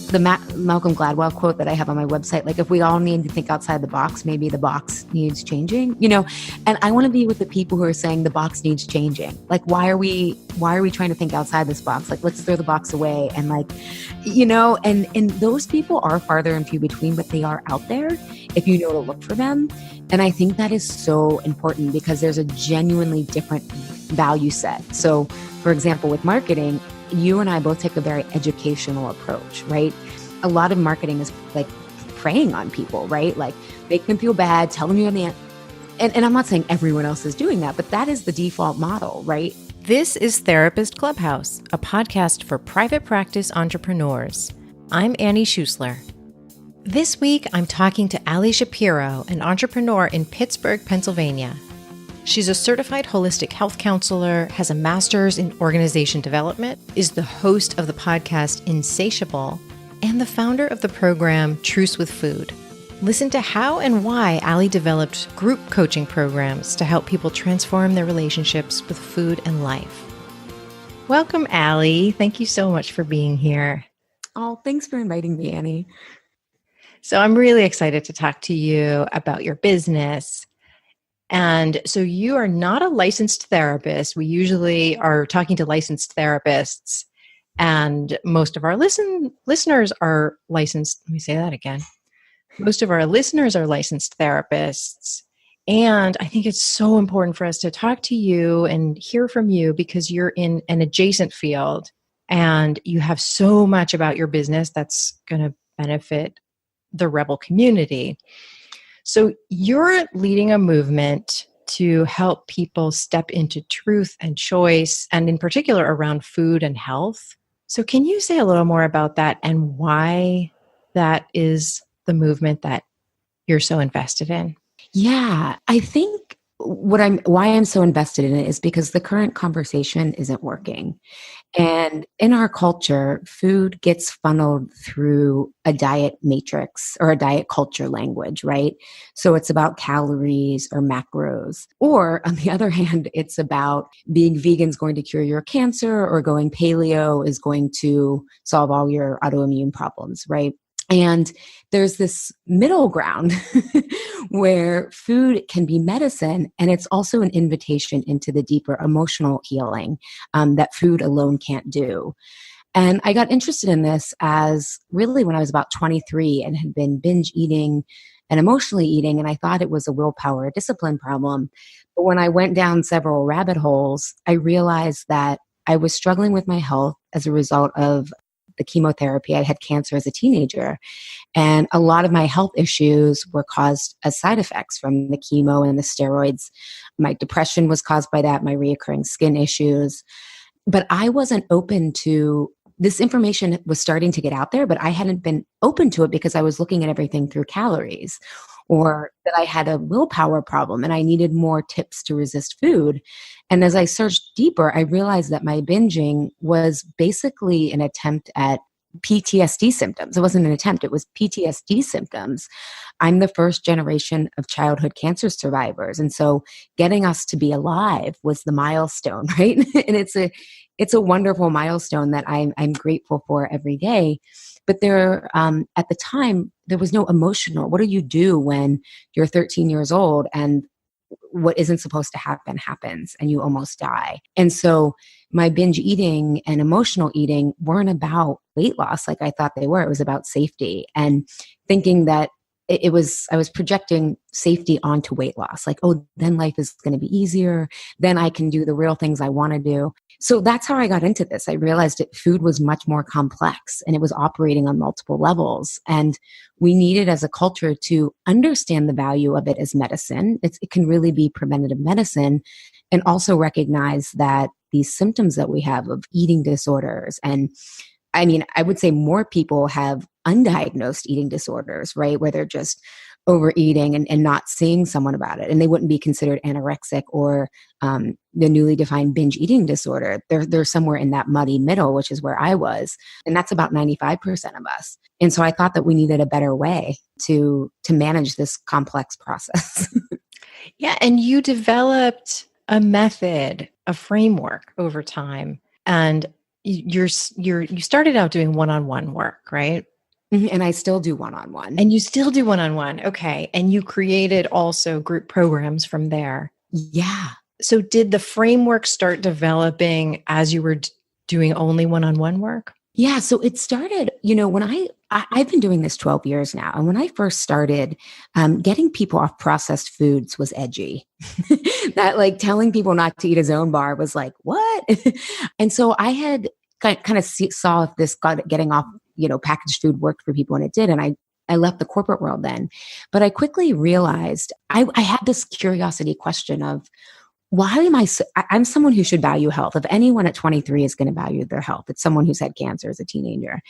the Malcolm Gladwell quote that I have on my website, like, if we all need to think outside the box, maybe the box needs changing, and I want to be with the people who are saying the box needs changing. Like, why are we trying to think outside this box? Like, let's throw the box away. And and those people are farther and few between, but they are out there if you know to look for them. And I think that is so important because there's a genuinely different value set. So for example, with marketing, you and I both take a very educational approach, right? A lot of marketing is like preying on people, right? Like make them feel bad, tell them you're the and I'm not saying everyone else is doing that, but that is the default model, right? This is Therapist Clubhouse, a podcast for private practice entrepreneurs. I'm Annie Schusler. This week, I'm talking to Ali Shapiro, an entrepreneur in Pittsburgh, Pennsylvania. She's a certified holistic health counselor, has a master's in organization development, is the host of the podcast Insatiable, and the founder of the program Truce with Food. Listen to how and why Ali developed group coaching programs to help people transform their relationships with food and life. Welcome, Ali. Thank you so much for being here. Oh, thanks for inviting me, Annie. So I'm really excited to talk to you about your business. And so you are not a licensed therapist. We usually are talking to licensed therapists, and most of our listeners are licensed. Let me say that again. Most of our listeners are licensed therapists. And I think it's so important for us to talk to you and hear from you because you're in an adjacent field and you have so much about your business that's going to benefit the Rebel community. So you're leading a movement to help people step into truth and choice, and in particular around food and health. So can you say a little more about that and why that is the movement that you're so invested in? Yeah, I think why I'm so invested in it is because the current conversation isn't working. And in our culture, food gets funneled through a diet matrix or a diet culture language, right? So it's about calories or macros. Or on the other hand, it's about being vegan is going to cure your cancer or going paleo is going to solve all your autoimmune problems, right? And there's this middle ground where food can be medicine, and it's also an invitation into the deeper emotional healing that food alone can't do. And I got interested in this as really when I was about 23 and had been binge eating and emotionally eating, and I thought it was a willpower, discipline problem. But when I went down several rabbit holes, I realized that I was struggling with my health as a result of the chemotherapy. I had cancer as a teenager, and a lot of my health issues were caused as side effects from the chemo and the steroids. My depression was caused by that, my reoccurring skin issues. But I wasn't open to this information was starting to get out there, but I hadn't been open to it because I was looking at everything through calories, or that I had a willpower problem and I needed more tips to resist food. And as I searched deeper, I realized that my binging was basically an attempt at PTSD symptoms. It wasn't an attempt, it was PTSD symptoms. I'm the first generation of childhood cancer survivors. And so getting us to be alive was the milestone, right? And it's a wonderful milestone that I'm grateful for every day. But there, at the time, there was no emotional. What do you do when you're 13 years old and what isn't supposed to happen happens and you almost die? And so my binge eating and emotional eating weren't about weight loss like I thought they were. It was about safety and thinking that I was projecting safety onto weight loss. Like, oh, then life is going to be easier. Then I can do the real things I want to do. So that's how I got into this. I realized that food was much more complex and it was operating on multiple levels. And we needed as a culture to understand the value of it as medicine. It can really be preventative medicine, and also recognize that these symptoms that we have of eating disorders, and I mean, I would say more people have undiagnosed eating disorders, right? Where they're just overeating and not seeing someone about it. And they wouldn't be considered anorexic or the newly defined binge eating disorder. They're somewhere in that muddy middle, which is where I was. And that's about 95% of us. And so I thought that we needed a better way to manage this complex process. Yeah, and you developed a method, a framework over time. And you started out doing one-on-one work, right? And I still do one-on-one. And you still do one-on-one. Okay. And you created also group programs from there. Yeah. So did the framework start developing as you were doing only one-on-one work? Yeah. So it started, when I've been doing this 12 years now. And when I first started, getting people off processed foods was edgy. That like telling people not to eat a Zone bar was like, what? And so I had kind of saw if this getting off, packaged food worked for people, and it did. And I left the corporate world then, but I quickly realized I had this curiosity question of, why am I'm someone who should value health. If anyone at 23 is going to value their health, it's someone who's had cancer as a teenager.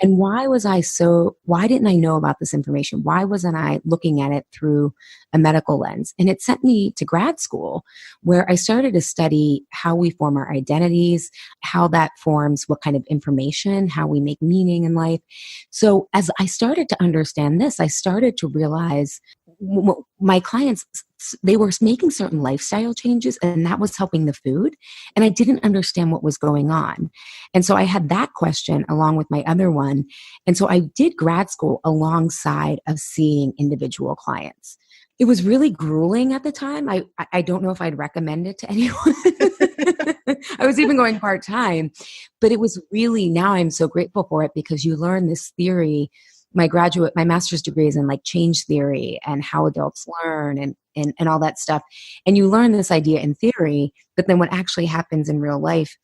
And why didn't I know about this information? Why wasn't I looking at it through a medical lens? And it sent me to grad school, where I started to study how we form our identities, how that forms what kind of information, how we make meaning in life. So as I started to understand this, I started to realize my clients, they were making certain lifestyle changes, and that was helping the food. And I didn't understand what was going on. And so I had that question along with my other one. And so I did grad school alongside of seeing individual clients. It was really grueling at the time. I don't know if I'd recommend it to anyone. I was even going part-time, but it was really, now I'm so grateful for it, because you learn this theory. My master's degree is in like change theory and how adults learn and all that stuff. And you learn this idea in theory, but then what actually happens in real life,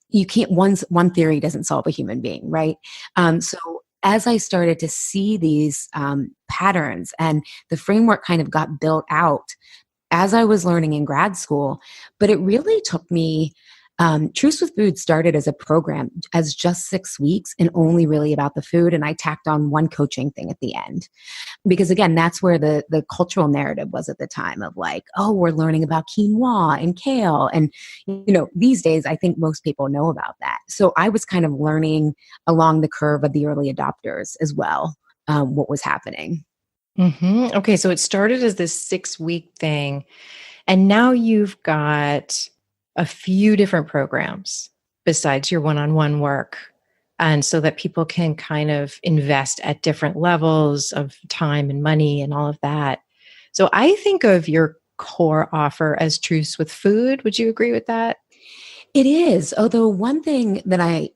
you can't, one theory doesn't solve a human being, right? So as I started to see these patterns, and the framework kind of got built out as I was learning in grad school, but it really took me, Truce with Food started as a program as just 6 weeks and only really about the food. And I tacked on one coaching thing at the end, because again, that's where the cultural narrative was at the time of like, oh, we're learning about quinoa and kale. And, these days, I think most people know about that. So I was kind of learning along the curve of the early adopters as well, what was happening. Mm-hmm. Okay. So it started as this 6-week thing, and now you've got a few different programs besides your one-on-one work. And so that people can kind of invest at different levels of time and money and all of that. So I think of your core offer as Truce with Food. Would you agree with that? It is. Although one thing that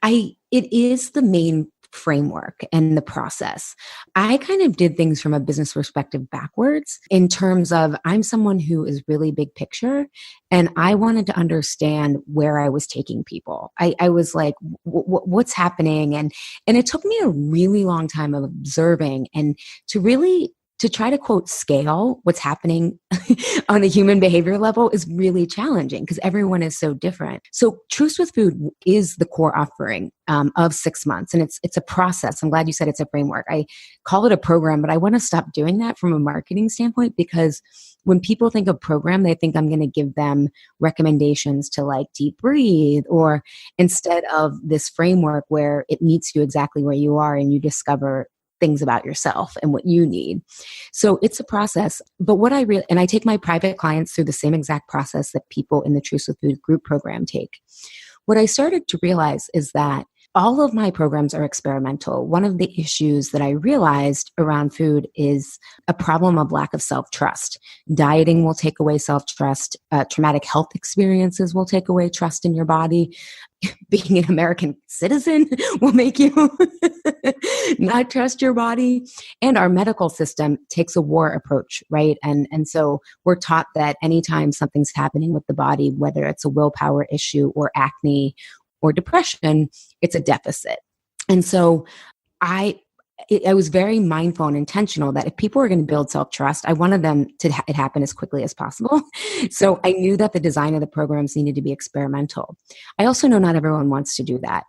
it is the main framework and the process. I kind of did things from a business perspective backwards, in terms of, I'm someone who is really big picture, and I wanted to understand where I was taking people. I was like, what's happening? And it took me a really long time of observing, and to try to quote scale what's happening on the human behavior level is really challenging, because everyone is so different. So Truce with Food is the core offering of 6 months. And it's a process. I'm glad you said it's a framework. I call it a program, but I want to stop doing that from a marketing standpoint, because when people think of program, they think I'm going to give them recommendations to like deep breathe, or instead of this framework where it meets you exactly where you are and you discover things about yourself and what you need. So it's a process. But and I take my private clients through the same exact process that people in the Truce with Food group program take. What I started to realize is that all of my programs are experimental. One of the issues that I realized around food is a problem of lack of self-trust. Dieting will take away self-trust. Traumatic health experiences will take away trust in your body. Being an American citizen will make you not trust your body. And our medical system takes a war approach, right? And so we're taught that anytime something's happening with the body, whether it's a willpower issue or acne or depression, it's a deficit. And so I was very mindful and intentional that if people were going to build self-trust, I wanted them to it happen as quickly as possible. So I knew that the design of the programs needed to be experimental. I also know not everyone wants to do that.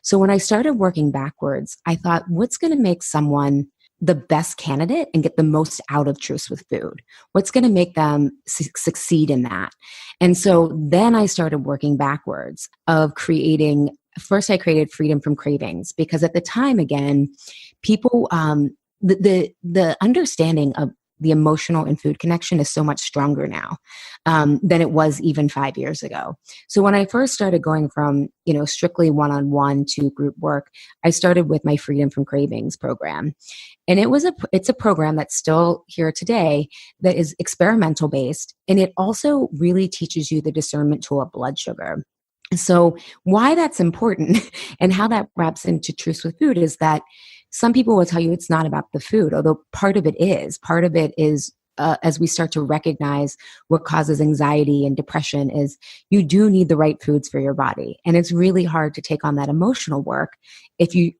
So when I started working backwards, I thought, what's going to make someone the best candidate and get the most out of Truce with Food? What's going to make them succeed in that? And so then I started working backwards of first I created Freedom from Cravings, because at the time, again, people, the understanding of the emotional and food connection is so much stronger now than it was even 5 years ago. So when I first started going from, strictly one-on-one to group work, I started with my Freedom from Cravings program. And it's a program that's still here today that is experimental based. And it also really teaches you the discernment tool of blood sugar. So why that's important and how that wraps into Truce with Food is that some people will tell you it's not about the food, although part of it is. Part of it is as we start to recognize what causes anxiety and depression is you do need the right foods for your body. And it's really hard to take on that emotional work if you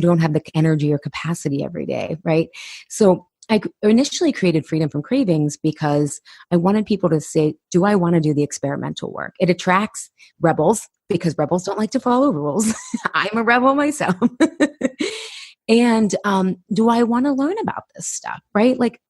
don't have the energy or capacity every day, right? So I initially created Freedom from Cravings because I wanted people to say, do I want to do the experimental work? It attracts rebels because rebels don't like to follow rules. I'm a rebel myself. And do I want to learn about this stuff, right? Like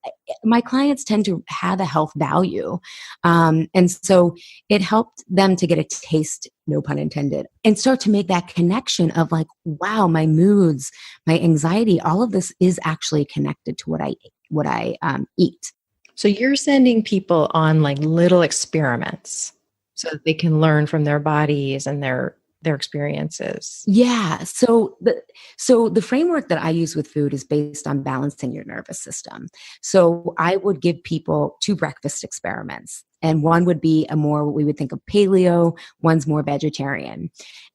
my clients tend to have a health value. And so it helped them to get a taste, no pun intended, and start to make that connection of like, wow, my moods, my anxiety, all of this is actually connected to what I eat. So you're sending people on like little experiments so that they can learn from their bodies and their experiences. Yeah. So the framework that I use with food is based on balancing your nervous system. So I would give people 2 breakfast experiments, and one would be a more what we would think of paleo, one's more vegetarian.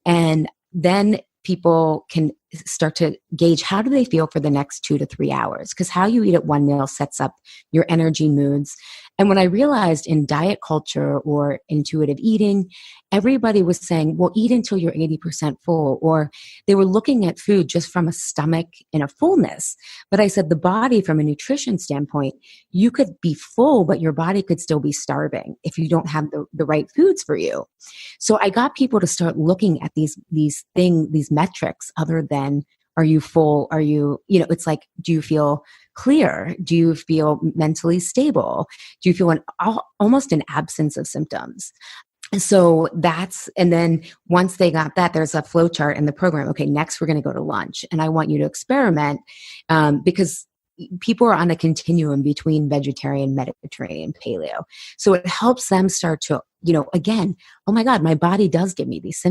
And then people can start to gauge how do they feel for the next 2 to 3 hours, because how you eat at one meal sets up your energy moods. And when I realized in diet culture or intuitive eating, everybody was saying, well, eat until you're 80% full, or they were looking at food just from a stomach and a fullness. But I said the body from a nutrition standpoint, you could be full, but your body could still be starving if you don't have the right foods for you. So I got people to start looking at these metrics other than, are you full? Are you, it's like, do you feel clear? Do you feel mentally stable? Do you feel almost an absence of symptoms? So and then once they got that, there's a flow chart in the program. Okay, next we're going to go to lunch, and I want you to experiment because people are on a continuum between vegetarian, Mediterranean, paleo. So it helps them start to, again, oh my God, my body does give me these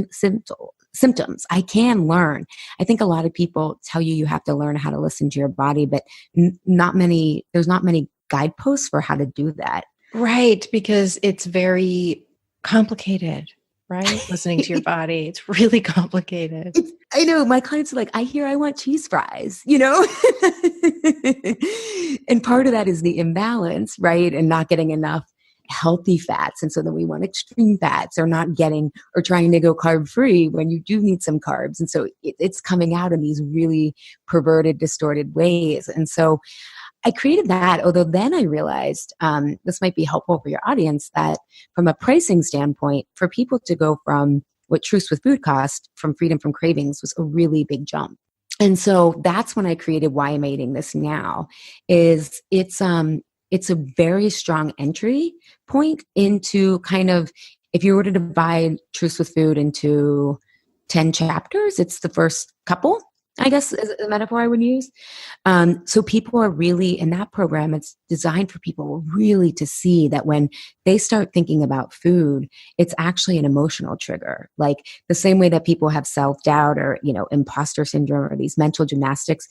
symptoms. I can learn. I think a lot of people tell you have to learn how to listen to your body, but there's not many guideposts for how to do that. Right, because it's very complicated, right? Listening to your body. It's really complicated. I know my clients are like, I hear I want cheese fries, and part of that is the imbalance, right? And not getting enough healthy fats. And so then we want extreme fats, or not getting, or trying to go carb free when you do need some carbs. And so it's coming out in these really perverted, distorted ways. And so I created that, although then I realized this might be helpful for your audience, that from a pricing standpoint, for people to go from what Truce with Food cost from Freedom from Cravings was a really big jump. And so that's when I created Why Am I Eating This Now? It's a very strong entry point into kind of, if you were to divide Truce with Food into 10 chapters, it's the first couple, I guess, is a metaphor I would use. So people are really, in that program, it's designed for people really to see that when they start thinking about food, it's actually an emotional trigger. Like the same way that people have self-doubt or, imposter syndrome or these mental gymnastics,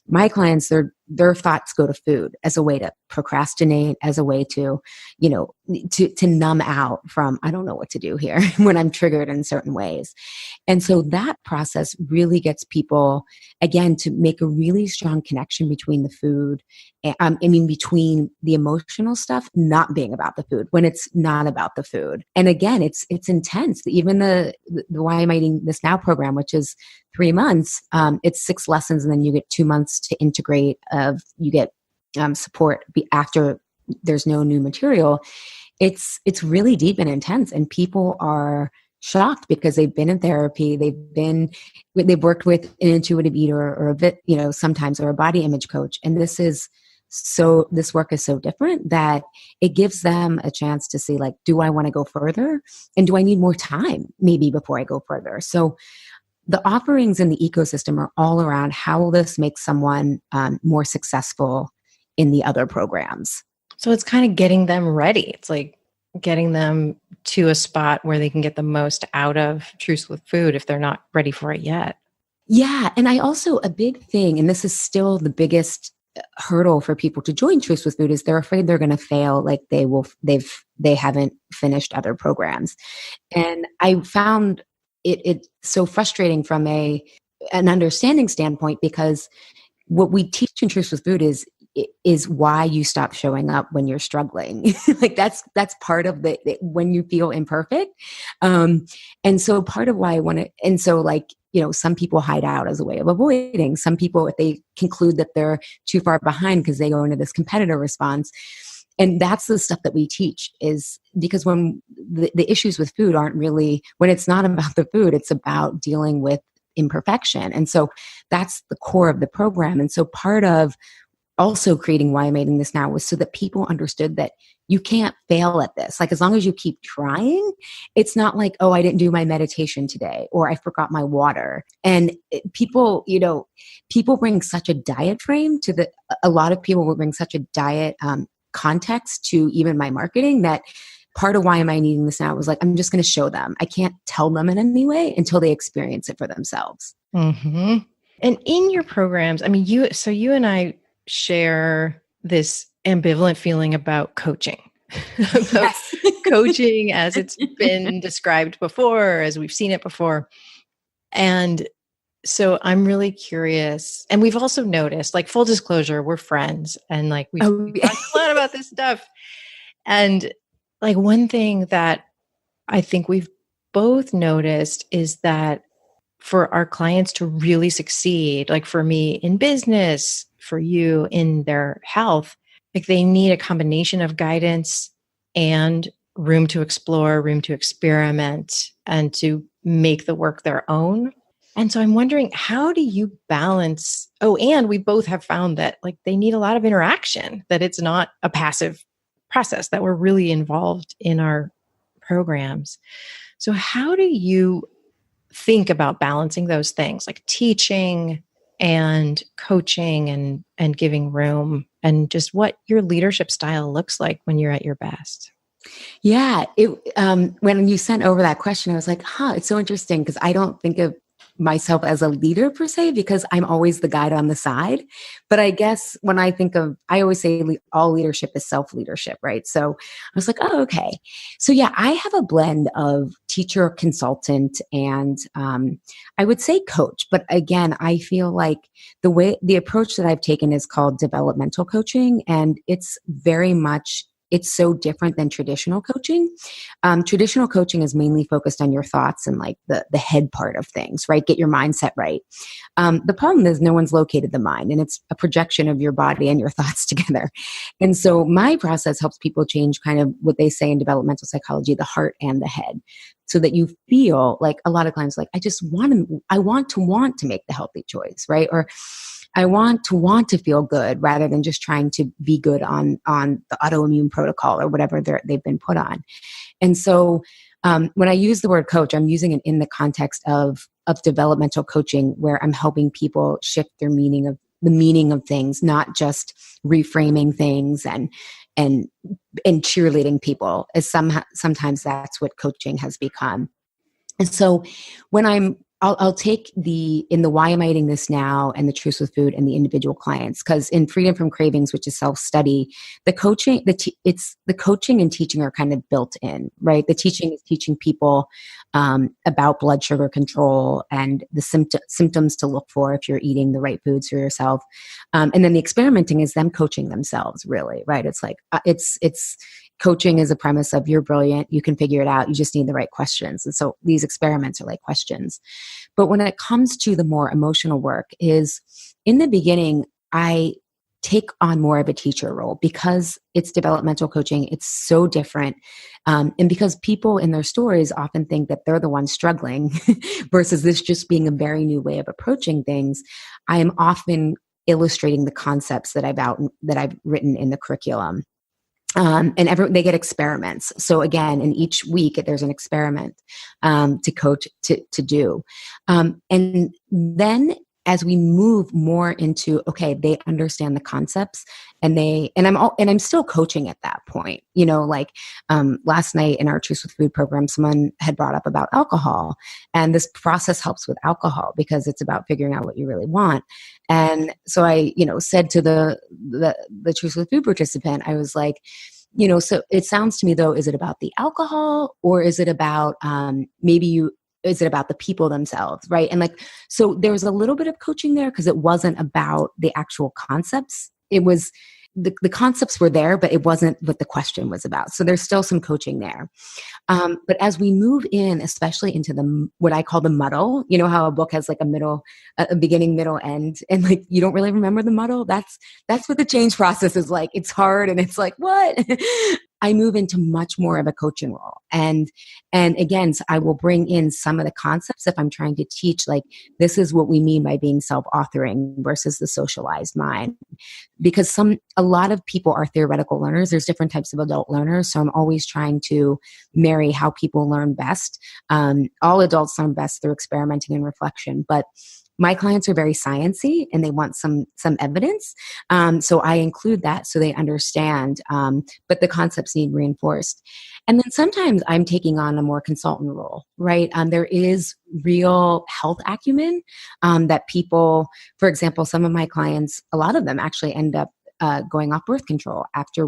my clients, their thoughts go to food as a way to procrastinate, as a way to, to numb out from, I don't know what to do here when I'm triggered in certain ways. And so that process really gets people, again, to make a really strong connection between the food, between the emotional stuff not being about the food when it's not about the food. And again, it's intense. Even the Why Am I Eating This Now program, which is 3 months, it's 6 lessons, and then you get 2 months to integrate. You get support after there's no new material. It's really deep and intense, and people are shocked because they've been in therapy, they've worked with an intuitive eater or a bit, sometimes, or a body image coach, and this work is so different that it gives them a chance to see, like, do I want to go further, and do I need more time maybe before I go further? So the offerings in the ecosystem are all around how will this make someone more successful in the other programs. So it's kind of getting them ready. It's like getting them to a spot where they can get the most out of Truce with Food if they're not ready for it yet. Yeah. And I also, a big thing, and this is still the biggest hurdle for people to join Truce with Food, is they're afraid they're going to fail. Like they haven't finished other programs. And I found it so frustrating from an understanding standpoint, because what we teach in Truce with Food is why you stop showing up when you're struggling. Like that's part of when you feel imperfect. And so part of why I want to, and so like, some people hide out as a way of avoiding. Some people, if they conclude that they're too far behind because they go into this competitor response. And that's the stuff that we teach, is because when the issues with food aren't really, when it's not about the food, it's about dealing with imperfection. And so that's the core of the program. And so part of also creating Why I'm Eating This Now was so that people understood that you can't fail at this. Like, as long as you keep trying, it's not like, oh, I didn't do my meditation today, or I forgot my water. And people bring such a diet frame to a lot of people will bring such a diet context to even my marketing, that part of Why Am I Eating This Now was like, I'm just going to show them. I can't tell them in any way until they experience it for themselves. Mm-hmm. And in your programs, I mean, you and I share this ambivalent feeling about coaching, about coaching as it's been described before, as we've seen it before. And so I'm really curious. And we've also noticed, like, full disclosure, we're friends, and like we've talked a lot about this stuff. And like, one thing that I think we've both noticed is that for our clients to really succeed, like for me in business, for you in their health, like they need a combination of guidance and room to explore, room to experiment, and to make the work their own. And so I'm wondering, how do you balance? Oh, and we both have found that like they need a lot of interaction, that it's not a passive process, that we're really involved in our programs. So how do you think about balancing those things, like teaching and coaching and giving room, and just what your leadership style looks like when you're at your best? Yeah. When you sent over that question, I was like, it's so interesting, because I don't think of myself as a leader per se, because I'm always the guide on the side. But I guess when I always say all leadership is self-leadership, right? So I was like, oh, okay. So yeah, I have a blend of teacher, consultant, and I would say coach. But again, I feel like the approach that I've taken is called developmental coaching, and it's so different than traditional coaching. Traditional coaching is mainly focused on your thoughts and like the head part of things, right? Get your mindset right. The problem is no one's located the mind, and it's a projection of your body and your thoughts together. And so my process helps people change kind of what they say in developmental psychology, the heart and the head, so that you feel like, a lot of clients like, I want to make the healthy choice, right? Or I want to feel good, rather than just trying to be good on the autoimmune protocol or whatever they've been put on. And so when I use the word coach, I'm using it in the context of developmental coaching, where I'm helping people shift the meaning of things, not just reframing things and cheerleading people, as sometimes that's what coaching has become. And so when I'll take in the Why Am I Eating This Now and the Truce with Food and the individual clients, because in Freedom from Cravings, which is self-study, the coaching and teaching are kind of built in, right? The teaching is teaching people about blood sugar control and the symptoms to look for if you're eating the right foods for yourself. And then the experimenting is them coaching themselves, really, right? It's like, coaching is a premise of, you're brilliant, you can figure it out, you just need the right questions. And so these experiments are like questions. But when it comes to the more emotional work, is in the beginning, I take on more of a teacher role, because it's developmental coaching. It's so different. And because people in their stories often think that they're the ones struggling versus this just being a very new way of approaching things, I am often illustrating the concepts that I've written in the curriculum. And they get experiments. So again, in each week, there's an experiment to coach to do. And then as we move more into, okay, they understand the concepts and I'm still coaching at that point, like, last night in our Truce with Food program, someone had brought up about alcohol, and this process helps with alcohol because it's about figuring out what you really want. And so I, said to the Truce with Food participant, I was like, so it sounds to me though, is it about the alcohol, or is it about, is it about the people themselves? Right. And like, so there was a little bit of coaching there because it wasn't about the actual concepts. It was, the concepts were there, but it wasn't what the question was about. So there's still some coaching there. But as we move in, especially into what I call the muddle, you know how a book has like a beginning, middle, end, and like you don't really remember the muddle. That's what the change process is like. It's hard, and it's like, what? I move into much more of a coaching role, and again, so I will bring in some of the concepts if I'm trying to teach, like, this is what we mean by being self-authoring versus the socialized mind, because a lot of people are theoretical learners. There's different types of adult learners, so I'm always trying to marry how people learn best. All adults learn best through experimenting and reflection, but my clients are very sciencey and they want some evidence. So I include that so they understand, but the concepts need reinforced. And then sometimes I'm taking on a more consultant role, right? There is real health acumen that people, for example, some of my clients, a lot of them actually end up going off birth control after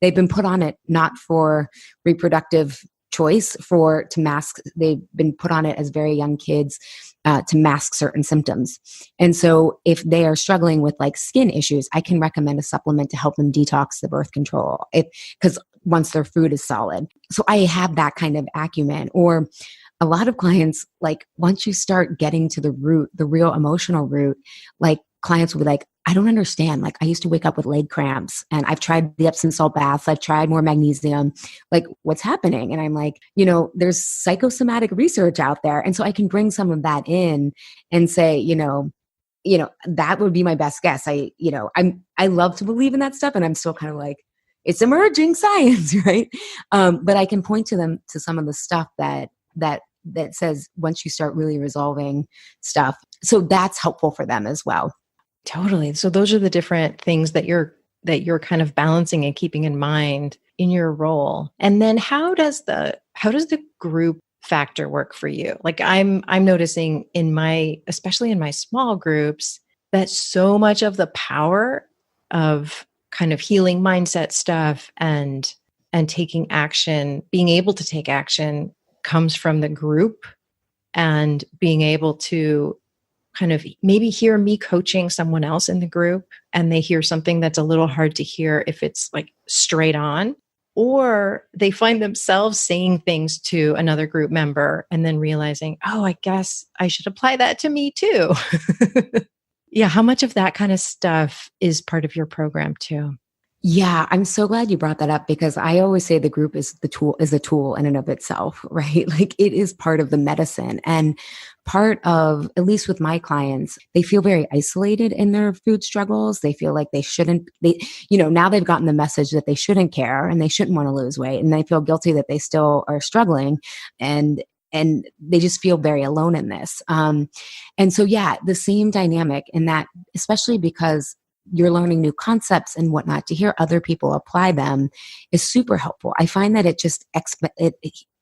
they've been put on it, not for reproductive choice, to mask. They've been put on it as very young kids to mask certain symptoms. And so if they are struggling with like skin issues, I can recommend a supplement to help them detox the birth control, because once their food is solid. So I have that kind of acumen. Or a lot of clients, like, once you start getting to the root, the real emotional root, like, clients will be like, I don't understand. Like, I used to wake up with leg cramps and I've tried the Epsom salt baths. I've tried more magnesium. Like, what's happening? And I'm like, there's psychosomatic research out there. And so I can bring some of that in and say, that would be my best guess. I love to believe in that stuff. And I'm still kind of like, it's emerging science, right? But I can point to them to some of the stuff that says once you start really resolving stuff. So that's helpful for them as well. Totally. So those are the different things that you're kind of balancing and keeping in mind in your role. And then how does the group factor work for you? Like, I'm noticing especially in my small groups, that so much of the power of kind of healing mindset stuff and taking action, being able to take action, comes from the group, and being able to kind of maybe hear me coaching someone else in the group, and they hear something that's a little hard to hear if it's like straight on, or they find themselves saying things to another group member and then realizing, oh, I guess I should apply that to me too. Yeah. How much of that kind of stuff is part of your program too? Yeah, I'm so glad you brought that up, because I always say the group is a tool in and of itself, right? Like, it is part of the medicine, and part of, at least with my clients, they feel very isolated in their food struggles. They feel like now they've gotten the message that they shouldn't care and they shouldn't want to lose weight, and they feel guilty that they still are struggling, and they just feel very alone in this. And so, yeah, the same dynamic in that, especially because you're learning new concepts and whatnot, to hear other people apply them is super helpful. I find that it just,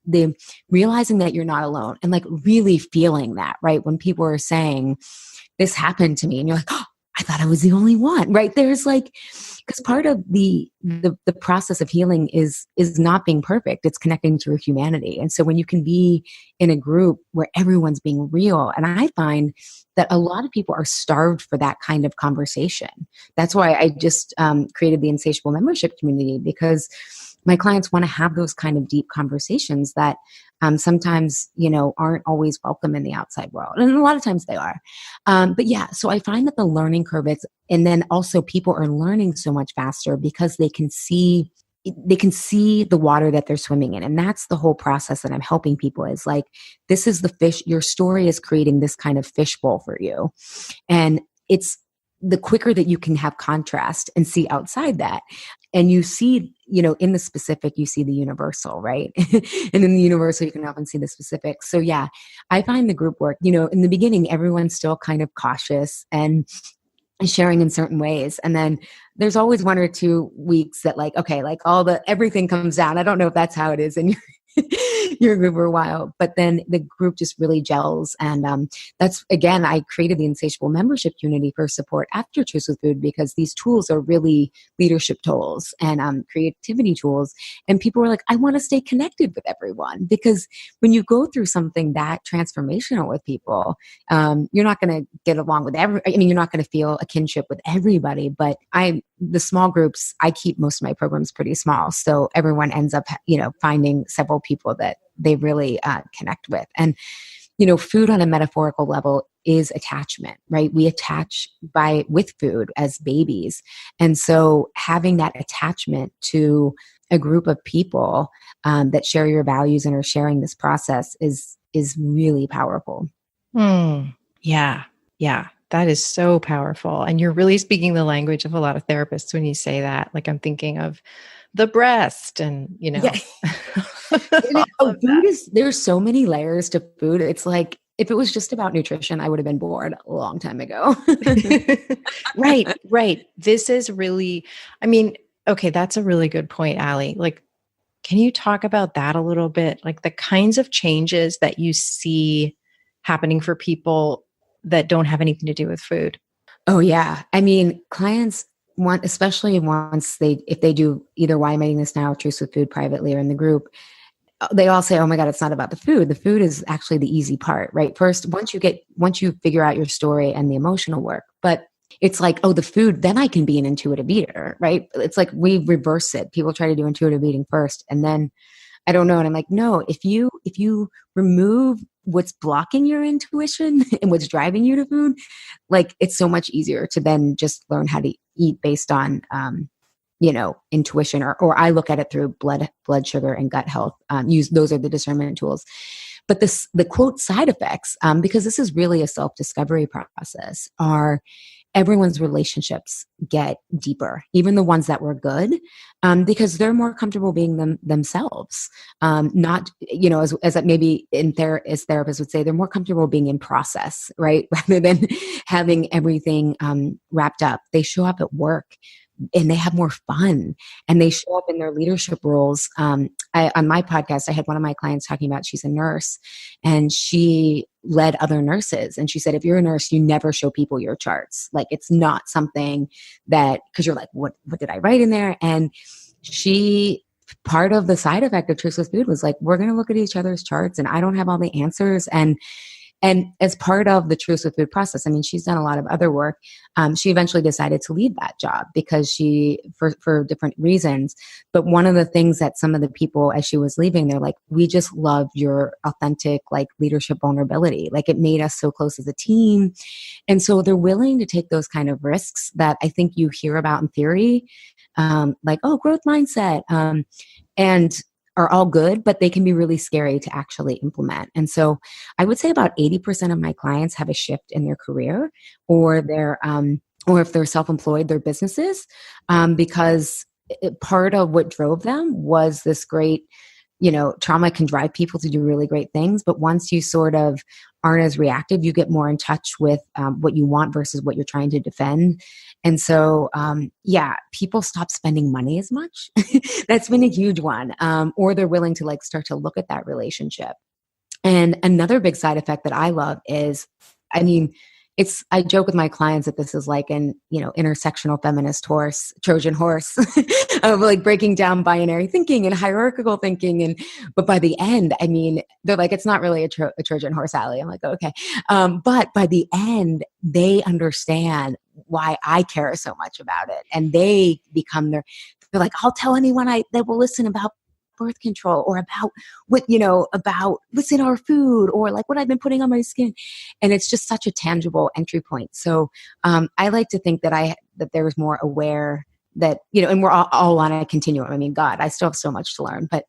the realizing that you're not alone, and like really feeling that, right? When people are saying, this happened to me, and you're like, oh, I thought I was the only one, right? There's like, because part of the process of healing is not being perfect. It's connecting to your humanity. And so when you can be in a group where everyone's being real, and I find that a lot of people are starved for that kind of conversation. That's why I just created the Insatiable membership community, because my clients want to have those kind of deep conversations that sometimes, aren't always welcome in the outside world. And a lot of times they are. But yeah, so I find that the learning curve is, and then also people are learning so much faster because they can see the water that they're swimming in. And that's the whole process that I'm helping people, is like, this is the fish, your story is creating this kind of fishbowl for you. And it's the quicker that you can have contrast and see outside that. and you see, in the specific, you see the universal, right? And in the universal, you can often see the specific. So yeah, I find the group work, in the beginning, everyone's still kind of cautious and sharing in certain ways. And then there's always 1 or 2 weeks that okay, everything comes down. I don't know if that's how it is in your group for a while, but then the group just really gels. And that's, again, I created the Insatiable membership community for support after Truce with Food, because these tools are really leadership tools and creativity tools. And people were like, I want to stay connected with everyone, because when you go through something that transformational with people, you're not going to get along with you're not going to feel a kinship with everybody, but the small groups, I keep most of my programs pretty small. So everyone ends up, finding several people that they really connect with. And, food on a metaphorical level is attachment, right? We attach with food as babies. And so having that attachment to a group of people that share your values and are sharing this process is really powerful. Yeah. Yeah. That is so powerful. And you're really speaking the language of a lot of therapists when you say that. Like, I'm thinking of the breast and, Yeah. Food there's so many layers to food. It's like, if it was just about nutrition, I would have been bored a long time ago. Right. This is really, okay, that's a really good point, Allie. Like, can you talk about that a little bit? Like the kinds of changes that you see happening for people that don't have anything to do with food? Oh yeah. Clients want, especially if they do either Why I'm Eating This Now, Truce with Food privately or in the group, they all say, oh my God, it's not about the food. The food is actually the easy part, right? First, once you figure out your story and the emotional work, but it's like, oh, the food, then I can be an intuitive eater, right? It's like we reverse it. People try to do intuitive eating first, and then I don't know. And I'm like, no, if you remove what's blocking your intuition and what's driving you to food, it's so much easier to then just learn how to eat based on, intuition, or I look at it through blood sugar and gut health. Those are the discernment tools. But the quote side effects, because this is really a self-discovery process, are everyone's relationships get deeper, even the ones that were good, because they're more comfortable being themselves. Not, as maybe as therapists would say, they're more comfortable being in process, right? Rather than having everything wrapped up. They show up at work and they have more fun, and they show up in their leadership roles. On my podcast, I had one of my clients talking about, she's a nurse and she led other nurses. And she said, if you're a nurse, you never show people your charts. It's not something that, because you're like, what did I write in there? And part of the side effect of Truce with Food was we're going to look at each other's charts, and I don't have all the answers. And as part of the Truce with Food process, she's done a lot of other work. She eventually decided to leave that job because for different reasons. But one of the things that some of the people, as she was leaving, they're like, we just love your authentic, leadership vulnerability. It made us so close as a team. And so they're willing to take those kind of risks that I think you hear about in theory, growth mindset, and are all good, but they can be really scary to actually implement. And so I would say about 80% of my clients have a shift in their career, or or if they're self-employed, their businesses, because part of what drove them was this great, trauma can drive people to do really great things. But once you sort of aren't as reactive, you get more in touch with what you want versus what you're trying to defend. And so, people stop spending money as much. That's been a huge one. Or they're willing to start to look at that relationship. And another big side effect that I love is, I joke with my clients that this is like an, intersectional feminist Trojan horse of breaking down binary thinking and hierarchical thinking. But by the end, they're like, it's not really a Trojan horse, Allie. I'm like, okay. But by the end, they understand why I care so much about it. And they become they're like, I'll tell anyone that will listen about birth control, or about about what's in our food, or what I've been putting on my skin. And it's just such a tangible entry point. So I like to think that there's more aware that, and we're all on a continuum. God, I still have so much to learn, but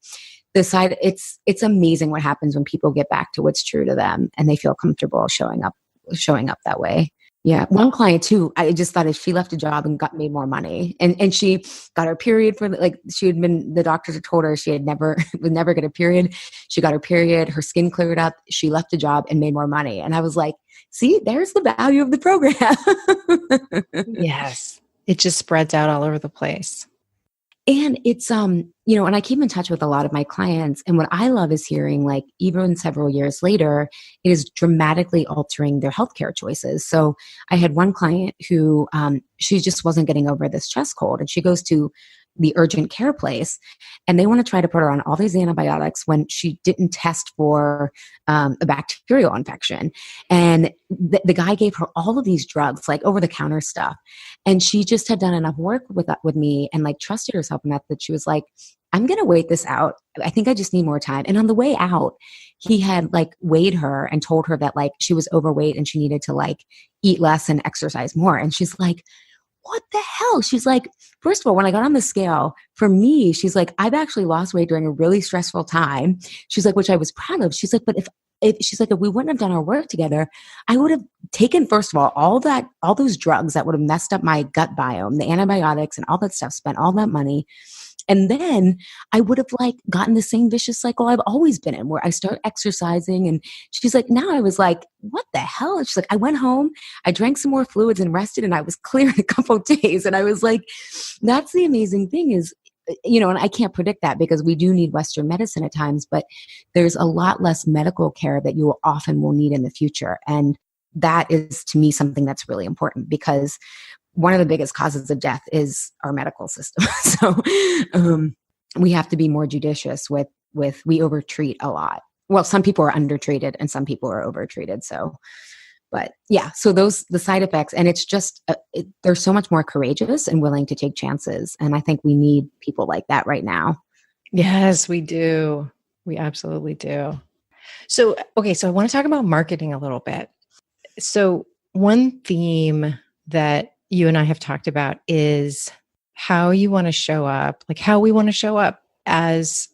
it's amazing what happens when people get back to what's true to them and they feel comfortable showing up that way. Yeah. One client too, I just thought if she left a job and made more money and she got her period for like, she had been, the doctors had told her she had never, would never get a period. She got her period, her skin cleared up. She left a job and made more money. And I was like, see, there's the value of the program. Yes. It just spreads out all over the place. And it's, and I keep in touch with a lot of my clients. And what I love is hearing, like, even several years later, it is dramatically altering their healthcare choices. So I had one client who, she just wasn't getting over this chest cold, and she goes to the urgent care place and they want to try to put her on all these antibiotics when she didn't test for a bacterial infection. And the guy gave her all of these drugs, like over the counter stuff. And she just had done enough work with me and like trusted herself enough that she was like, I'm going to wait this out. I think I just need more time. And on the way out, he had like weighed her and told her that like she was overweight and she needed to like eat less and exercise more. And she's like, what the hell? She's like, first of all, when I got on the scale, for me, she's like, I've actually lost weight during a really stressful time. She's like, which I was proud of. She's like, but if we wouldn't have done our work together, I would have taken, first of all those drugs that would have messed up my gut biome, the antibiotics and all that stuff, spent all that money. And then I would have like gotten the same vicious cycle I've always been in, where I start exercising. And she's like, now I was like, what the hell? And she's like, I went home, I drank some more fluids and rested, and I was clear in a couple of days. And I was like, that's the amazing thing is, and I can't predict that because we do need Western medicine at times, but there's a lot less medical care that you often will need in the future. And that is, to me, something that's really important because one of the biggest causes of death is our medical system. So we have to be more judicious with we overtreat a lot. Well, some people are undertreated and some people are overtreated. So, but yeah, so the side effects, and it's just, they're so much more courageous and willing to take chances. And I think we need people like that right now. Yes, we do. We absolutely do. So, okay, so I want to talk about marketing a little bit. So one theme that you and I have talked about is how you want to show up, like how we want to show up as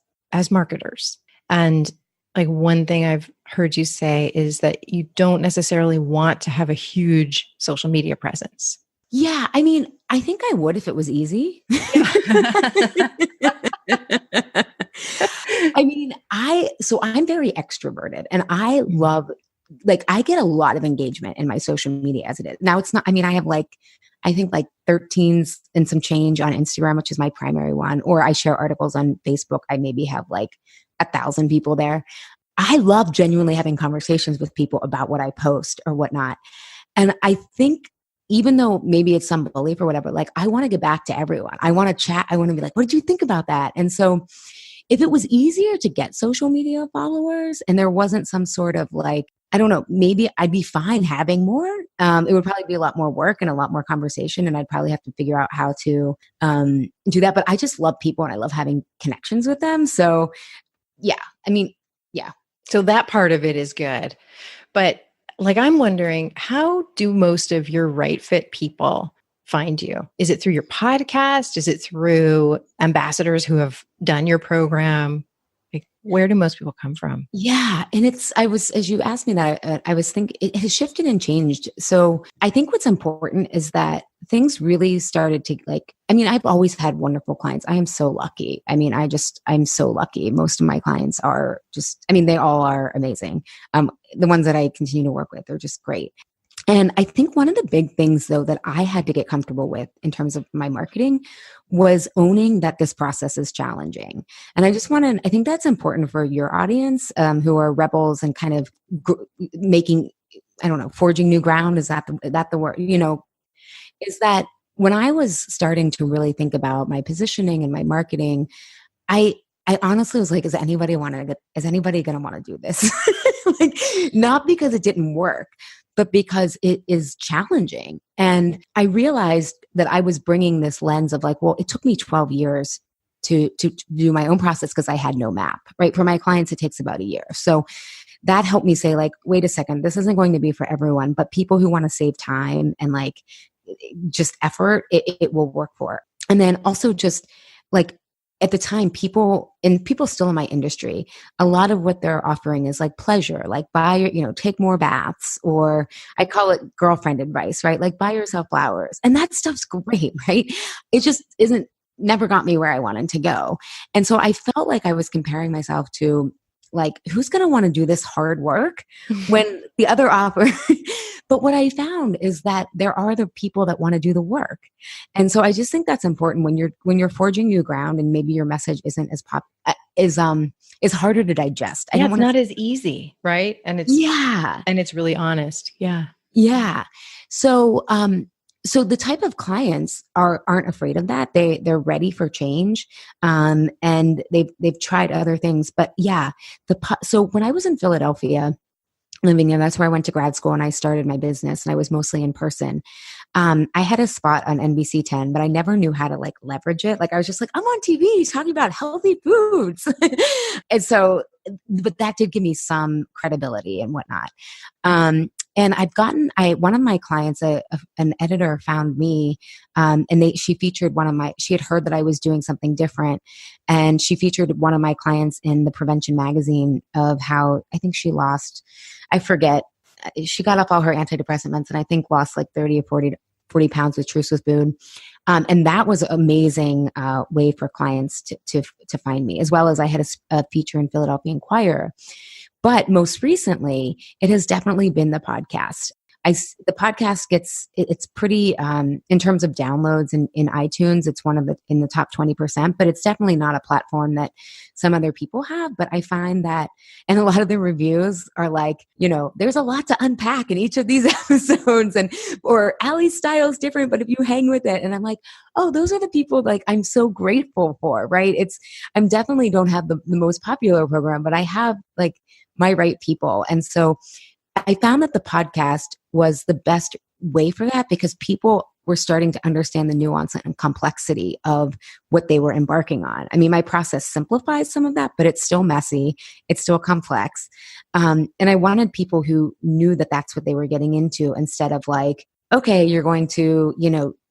marketers. And like one thing I've heard you say is that you don't necessarily want to have a huge social media presence. Yeah, I mean, I think I would if it was easy. I mean, I'm very extroverted and I love, like, I get a lot of engagement in my social media as it is. Now it's not, I mean, I have I think 13s and some change on Instagram, which is my primary one, or I share articles on Facebook. I maybe have 1,000 people there. I love genuinely having conversations with people about what I post or whatnot. And I think even though maybe it's some belief or whatever, I want to get back to everyone. I want to chat. I want to be like, what did you think about that? And so if it was easier to get social media followers and there wasn't some sort of I don't know, maybe I'd be fine having more. It would probably be a lot more work and a lot more conversation, and I'd probably have to figure out how to do that. But I just love people and I love having connections with them. So yeah, I mean, yeah. So that part of it is good. But I'm wondering, how do most of your right fit people find you? Is it through your podcast? Is it through ambassadors who have done your program? Where do most people come from? Yeah. And as you asked me that, I was thinking it has shifted and changed. So I think what's important is that things really started to I've always had wonderful clients. I am so lucky. I mean, I'm so lucky. Most of my clients are they all are amazing. The ones that I continue to work with are just great. And I think one of the big things, though, that I had to get comfortable with in terms of my marketing was owning that this process is challenging. And I think that's important for your audience who are rebels and kind of making, I don't know, forging new ground. Is that the word? Is that when I was starting to really think about my positioning and my marketing, I honestly was like, is anybody going to want to do this? Not because it didn't work, but because it is challenging. And I realized that I was bringing this lens of it took me 12 years to do my own process because I had no map, right? For my clients, it takes about a year. So that helped me say wait a second, this isn't going to be for everyone, but people who want to save time and just effort, it will work for. And then also just at the time, people still in my industry, a lot of what they're offering is like pleasure, like take more baths, or I call it girlfriend advice, right? Like buy yourself flowers. And that stuff's great, right? It just never got me where I wanted to go. And so I felt like I was comparing myself to like, who's going to want to do this hard work when the other offer? But what I found is that there are the people that want to do the work. And so I just think that's important when you're forging new ground, and maybe your message isn't is harder to digest. Yeah, it's not as easy, right? And it's really honest. Yeah. Yeah. So the type of clients aren't afraid of that. They're ready for change. And they've tried other things, but yeah, so when I was in Philadelphia living there, that's where I went to grad school and I started my business, and I was mostly in person. I had a spot on NBC 10, but I never knew how to like leverage it. Like I was just like, I'm on TV talking about healthy foods. And so, but that did give me some credibility and whatnot. And one of my clients, an editor found me, and she featured she had heard that I was doing something different. And she featured one of my clients in the Prevention magazine of how I think she lost, I forget, she got off all her antidepressant meds and I think lost like 30 or 40 pounds with Truce with Food. And that was an amazing way for clients to find me, as well as I had a feature in Philadelphia Inquirer. But most recently, it has definitely been the podcast. The podcast it's pretty, in terms of downloads in iTunes, it's in the top 20%, but it's definitely not a platform that some other people have. But I find that, and a lot of the reviews are like, there's a lot to unpack in each of these episodes, or Allie's style is different, but if you hang with it, and I'm like, oh, those are the people like I'm so grateful for, right? I'm definitely don't have the most popular program, but I have like my right people. And so I found that the podcast was the best way for that, because people were starting to understand the nuance and complexity of what they were embarking on. I mean, my process simplifies some of that, but it's still messy. It's still complex. And I wanted people who knew that that's what they were getting into, instead of like, okay, you're going to,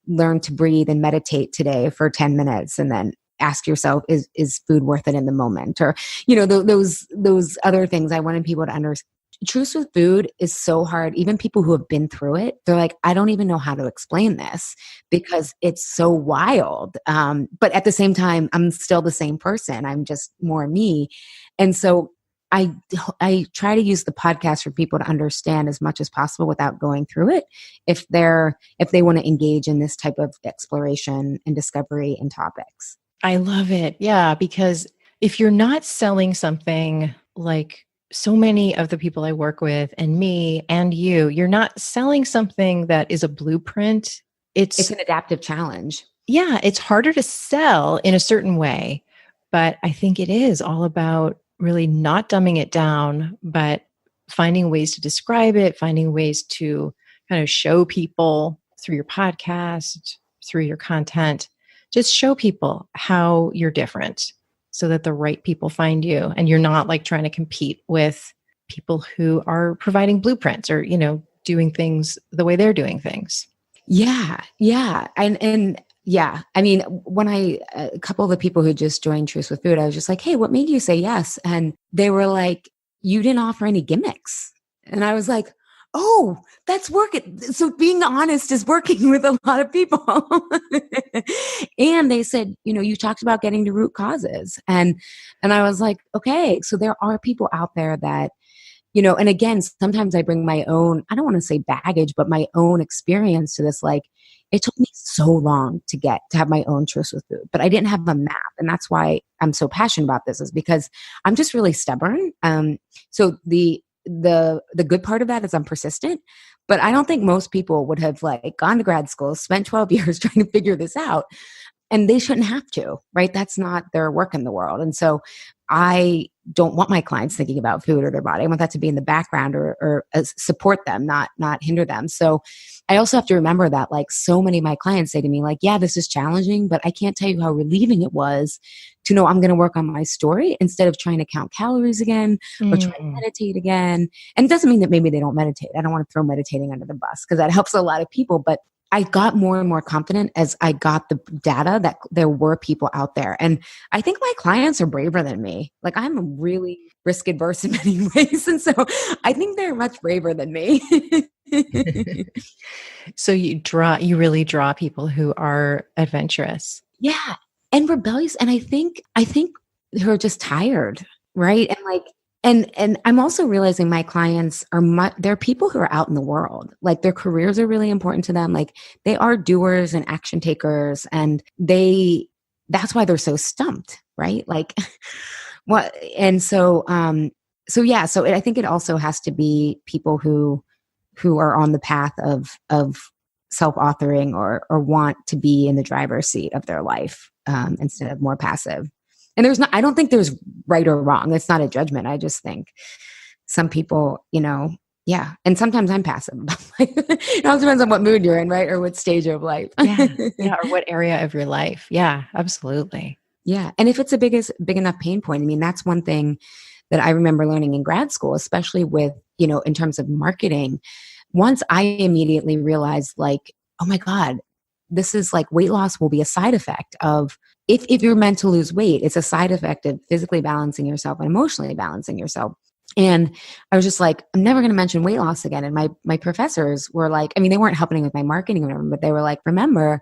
learn to breathe and meditate today for 10 minutes and then ask yourself, is food worth it in the moment? Or, those other things I wanted people to understand. Truce with food is so hard. Even people who have been through it, they're like, I don't even know how to explain this because it's so wild. But at the same time, I'm still the same person. I'm just more me. And so I try to use the podcast for people to understand as much as possible without going through it, if they want to engage in this type of exploration and discovery and topics. I love it. Yeah, because if you're not selling something, like so many of the people I work with and me and you're not selling something that is a blueprint. It's an adaptive challenge. Yeah, it's harder to sell in a certain way, but I think it is all about really not dumbing it down, but finding ways to describe it, finding ways to kind of show people through your podcast, through your content. Just show people how you're different so that the right people find you, and you're not like trying to compete with people who are providing blueprints or, doing things the way they're doing things. Yeah. Yeah. And yeah, I mean, when a couple of the people who just joined Truce with Food, I was just like, hey, what made you say yes? And they were like, you didn't offer any gimmicks. And I was like, oh, that's working. So being honest is working with a lot of people. And they said, you talked about getting to root causes. And I was like, okay, so there are people out there that, and again, sometimes I bring my own, I don't want to say baggage, but my own experience to this. Like, it took me so long to have my own Truce with Food, but I didn't have a map. And that's why I'm so passionate about this, is because I'm just really stubborn. So the good part of that is I'm persistent, but I don't think most people would have like gone to grad school, spent 12 years trying to figure this out. And they shouldn't have to, right? That's not their work in the world. And so I don't want my clients thinking about food or their body. I want that to be in the background or support them, not hinder them. So I also have to remember that, like, so many of my clients say to me, like, yeah, this is challenging, but I can't tell you how relieving it was to know I'm going to work on my story instead of trying to count calories again or try to meditate again. And it doesn't mean that maybe they don't meditate. I don't want to throw meditating under the bus because that helps a lot of people, but I got more and more confident as I got the data that there were people out there. And I think my clients are braver than me. Like I'm really risk adverse in many ways. And so I think they're much braver than me. So you really draw people who are adventurous. Yeah. And rebellious. And I think they're just tired. Right. And like, and I'm also realizing my clients are they're people who are out in the world. Like their careers are really important to them. Like they are doers and action takers, and that's why they're so stumped, right? Like what, and so yeah, so I think it also has to be people who are on the path of self-authoring or want to be in the driver's seat of their life, instead of more passive. And I don't think there's right or wrong. It's not a judgment. I just think some people, yeah. And sometimes I'm passive. It all depends on what mood you're in, right? Or what stage of life. Yeah. Yeah. Or what area of your life. Yeah, absolutely. Yeah. And if it's a big enough pain point, I mean, that's one thing that I remember learning in grad school, especially with, in terms of marketing. Once I immediately realized like, oh my God, this is like weight loss will be a side effect of if you're meant to lose weight, it's a side effect of physically balancing yourself and emotionally balancing yourself. And I was just like, I'm never going to mention weight loss again. And my professors were like, I mean, they weren't helping with my marketing or whatever, but they were like, remember,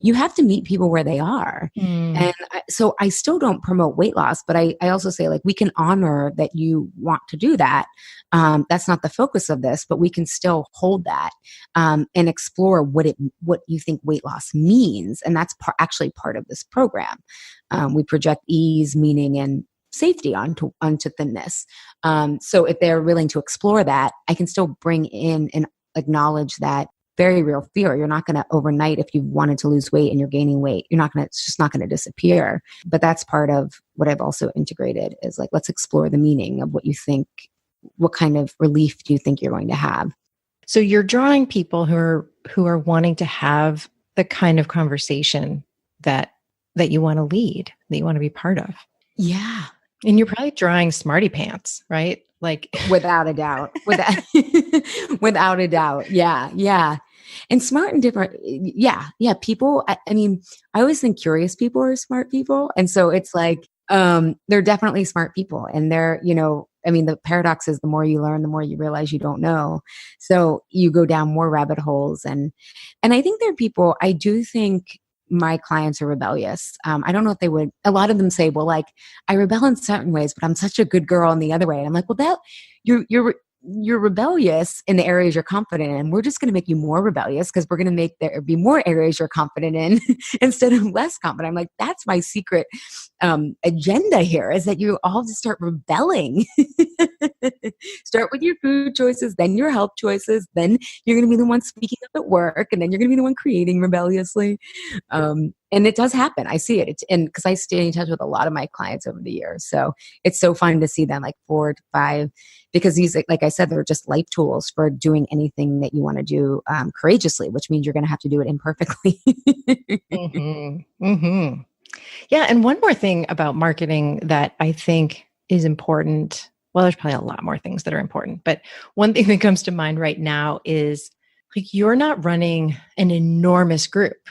you have to meet people where they are. And so I still don't promote weight loss, but I also say like, we can honor that you want to do that. That's not the focus of this, but we can still hold that, and explore what you think weight loss means. And that's actually part of this program. We project ease, meaning, and safety onto thinness. So if they're willing to explore that, I can still bring in and acknowledge that very real fear. You're not going to overnight, if you wanted to lose weight and you're gaining weight, it's just not going to disappear. But that's part of what I've also integrated is like, let's explore the meaning of what you think, what kind of relief do you think you're going to have? So you're drawing people who are wanting to have the kind of conversation that you want to lead, that you want to be part of. Yeah. And you're probably drawing smarty pants, right? Like without a doubt, without a doubt. Yeah. Yeah. And smart and different. Yeah. Yeah. People, I mean, I always think curious people are smart people. And so it's like, they're definitely smart people, and they're, I mean, the paradox is the more you learn, the more you realize you don't know. So you go down more rabbit holes. And I think there are people, I do think my clients are rebellious. I don't know if they would, a lot of them say, well, like I rebel in certain ways, but I'm such a good girl in the other way. And I'm like, well, you're rebellious in the areas you're confident in. We're just going to make you more rebellious because we're going to make there be more areas you're confident in instead of less confident. I'm like, that's my secret agenda here, is that you all just start rebelling. Start with your food choices, then your health choices, then you're going to be the one speaking up at work, and then you're going to be the one creating rebelliously. And it does happen. I see it. And because I stay in touch with a lot of my clients over the years. So it's so fun to see them like 4 to 5, because these, like I said, they're just life tools for doing anything that you want to do courageously, which means you're going to have to do it imperfectly. Mm-hmm. Mm-hmm. Yeah. And one more thing about marketing that I think is important. Well, there's probably a lot more things that are important, but one thing that comes to mind right now is like, you're not running an enormous group.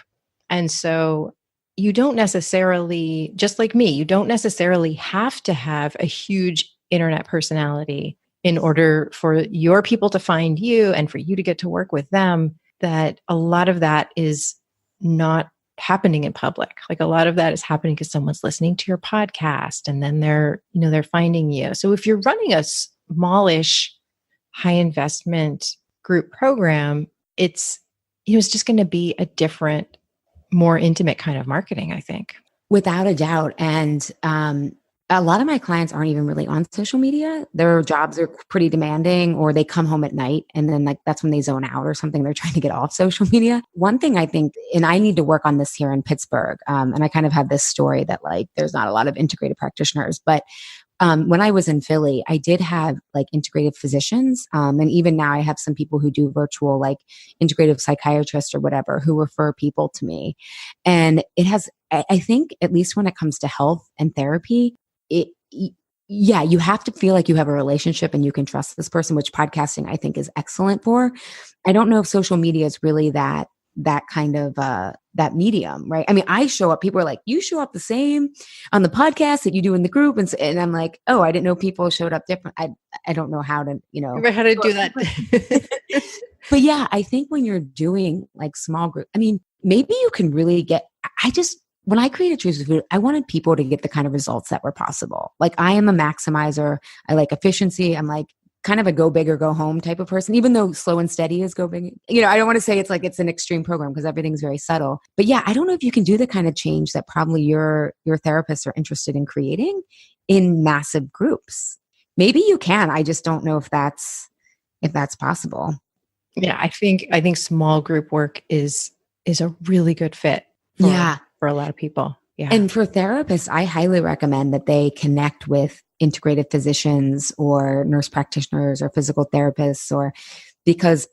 And so you don't necessarily, just like me, you don't necessarily have to have a huge internet personality in order for your people to find you and for you to get to work with them. That a lot of that is not happening in public. Like a lot of that is happening because someone's listening to your podcast and then they're finding you. So if you're running a smallish, high investment group program, it's just going to be a different, more intimate kind of marketing, I think. Without a doubt. And a lot of my clients aren't even really on social media. Their jobs are pretty demanding, or they come home at night and then like that's when they zone out or something. They're trying to get off social media. One thing I think, and I need to work on this here in Pittsburgh, and I kind of have this story that like there's not a lot of integrated practitioners, but when I was in Philly, I did have like integrative physicians. And even now I have some people who do virtual, like integrative psychiatrists or whatever, who refer people to me. And it has, I think, at least when it comes to health and therapy, yeah, you have to feel like you have a relationship and you can trust this person, which podcasting I think is excellent for. I don't know if social media is really that that kind of, that medium, right? I mean, I show up, people are like, you show up the same on the podcast that you do in the group. And I'm like, oh, I didn't know people showed up different. I don't know how to, Remember how to do that. But yeah, I think when you're doing like small group, I mean, maybe you can really get, when I created Truce with Food, I wanted people to get the kind of results that were possible. Like I am a maximizer. I like efficiency. I'm like kind of a go big or go home type of person, even though slow and steady is go big. I don't want to say it's like it's an extreme program because everything's very subtle. But yeah, I don't know if you can do the kind of change that probably your therapists are interested in creating in massive groups. Maybe you can. I just don't know if that's possible. Yeah, I think small group work is a really good fit for a lot of people. Yeah. And for therapists, I highly recommend that they connect with integrative physicians or nurse practitioners or physical therapists because,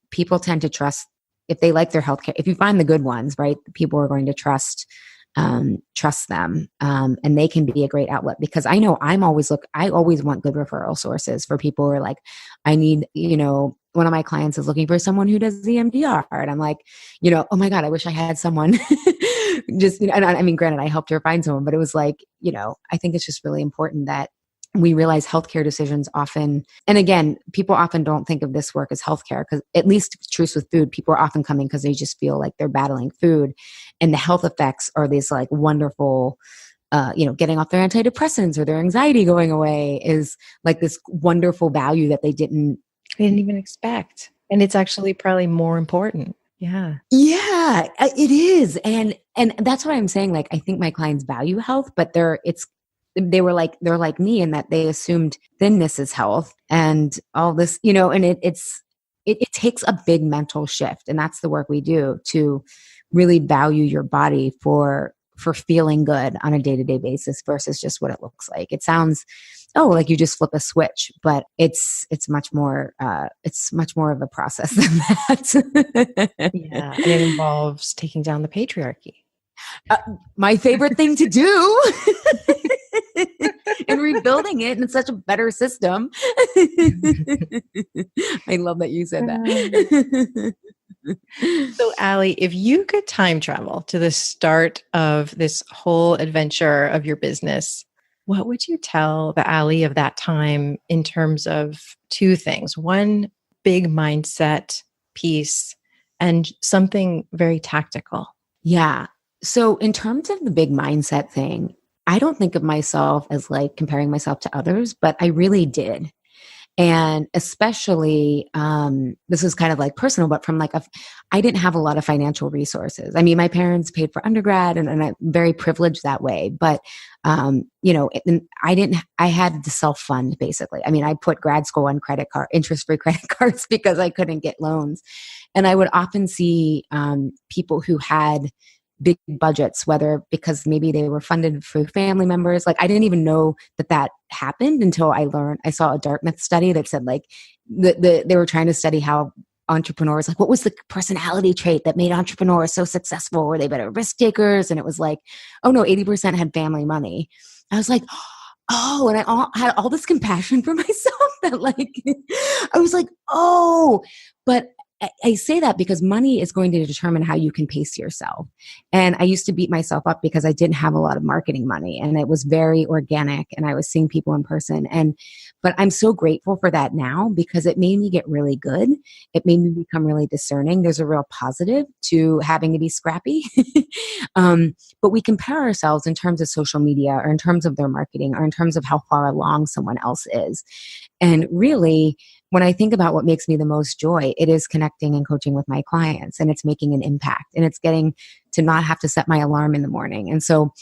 people tend to trust if they like their healthcare. If you find the good ones, right, people are going to trust them. And they can be a great outlet because I know I always want good referral sources for people who are like, I need, one of my clients is looking for someone who does EMDR. And I'm like, oh my God, I wish I had someone just, and I mean, granted, I helped her find someone, but it was like, I think it's just really important that we realize healthcare decisions often, and again, people often don't think of this work as healthcare because at least Truce with Food, people are often coming because they just feel like they're battling food, and the health effects are these like wonderful, getting off their antidepressants or their anxiety going away is like this wonderful value that they didn't even expect, and it's actually probably more important. Yeah, it is, and that's what I'm saying. Like, I think my clients value health, but they're like me in that they assumed thinness is health and all this, and it takes a big mental shift. And that's the work we do to really value your body for feeling good on a day-to-day basis versus just what it looks like. It sounds, like you just flip a switch, but it's much more of a process than that. Yeah. And it involves taking down the patriarchy. My favorite thing to do. And rebuilding it in such a better system. I love that you said that. So, Allie, if you could time travel to the start of this whole adventure of your business, what would you tell the Allie of that time in terms of two things? One, big mindset piece, and something very tactical. Yeah. So in terms of the big mindset thing, I don't think of myself as like comparing myself to others, but I really did. And especially, this is kind of like personal, but from like I didn't have a lot of financial resources. I mean, my parents paid for undergrad and I'm very privileged that way, but, I had to self-fund basically. I mean, I put grad school on interest-free credit cards because I couldn't get loans. And I would often see, people who had big budgets, whether because maybe they were funded through family members. Like I didn't even know that happened until I saw a Dartmouth study that said like they were trying to study how entrepreneurs, like what was the personality trait that made entrepreneurs so successful? Were they better risk takers? And it was like, oh no, 80% had family money. I was like, oh, and I had all this compassion for myself that like, I was like, oh, but I say that because money is going to determine how you can pace yourself. And I used to beat myself up because I didn't have a lot of marketing money and it was very organic and I was seeing people in person. But I'm so grateful for that now because it made me get really good. It made me become really discerning. There's a real positive to having to be scrappy. But we compare ourselves in terms of social media or in terms of their marketing or in terms of how far along someone else is. And really, when I think about what makes me the most joy, it is connecting and coaching with my clients and it's making an impact and it's getting to not have to set my alarm in the morning. And so